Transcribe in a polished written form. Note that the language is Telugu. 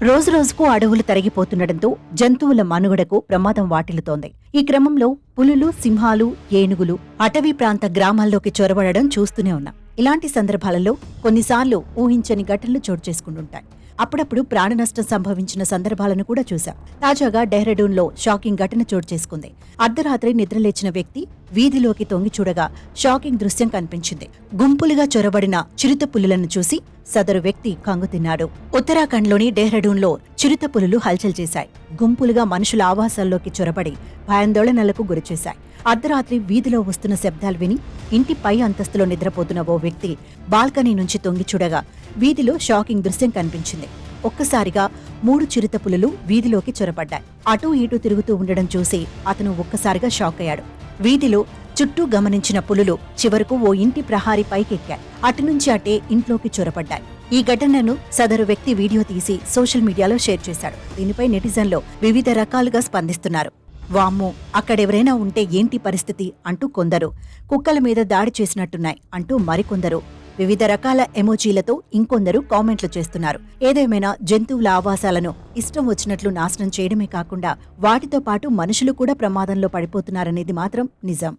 రోజురోజుకు అడవులు తరిగిపోతుండటంతో జంతువుల మనుగడకు ప్రమాదం వాటిల్లుతోంది. ఈ క్రమంలో పులులు, సింహాలు, ఏనుగులు అటవీ ప్రాంత గ్రామాల్లోకి చొరబడడం చూస్తూనే ఉన్నాం. ఇలాంటి సందర్భాలలో కొన్నిసార్లు ఊహించని ఘటనలు చోటు చేసుకుంటుంటాయి. అప్పుడప్పుడు ప్రాణ నష్టం సంభవించిన సందర్భాలను కూడా చూశాం. తాజాగా డెహ్రాడూన్లో షాకింగ్ ఘటన చోటు చేసుకుంది. అర్ధరాత్రి నిద్రలేచిన వ్యక్తి వీధిలోకి తొంగి చూడగా షాకింగ్ దృశ్యం కనిపించింది. గుంపులుగా చొరబడిన చిరుత పులులను చూసి సదరు వ్యక్తి కంగుతిన్నాడు. ఉత్తరాఖండ్లోని డెహ్రాడూన్లో చిరుత పులులు హల్చల్ చేశాయి. గుంపులుగా మనుషుల ఆవాసాల్లోకి చొరబడి భయాందోళనలకు గురిచేశాయి. అర్ధరాత్రి వీధిలో వస్తున్న శబ్దాలు విని ఇంటి పై అంతస్తులో నిద్రపోతున్న ఓ వ్యక్తి బాల్కనీ నుంచి తొంగి చూడగా వీధిలో షాకింగ్ దృశ్యం కనిపించింది. ఒక్కసారిగా 3 చిరుత పులులు వీధిలోకి చొరబడ్డాయి. అటూ ఇటూ తిరుగుతూ ఉండడం చూసి అతను ఒక్కసారిగా షాక్ అయ్యాడు. వీధిలో చుట్టూ గమనించిన పులులు చివరకు ఓ ఇంటి ప్రహారీ పైకెక్కాయి. అటునుంచి అటే ఇంట్లోకి చొరబడ్డాయి. ఈ ఘటనను సదరు వ్యక్తి వీడియో తీసి సోషల్ మీడియాలో షేర్ చేశాడు. దీనిపై నెటిజన్లు వివిధ రకాలుగా స్పందిస్తున్నారు. వామ్మో, అక్కడెవరైనా ఉంటే ఏంటి పరిస్థితి అంటూ కొందరు, కుక్కల మీద దాడి చేసినట్టున్నాయి అంటూ మరికొందరు, వివిధ రకాల ఎమోజీలతో ఇంకొందరు కామెంట్లు చేస్తున్నారు. ఏదేమైనా జంతువుల ఆవాసాలను ఇష్టం వచ్చినట్లు నాశనం చేయడమే కాకుండా వాటితో పాటు మనుషులు కూడా ప్రమాదంలో పడిపోతున్నారనేది మాత్రం నిజం.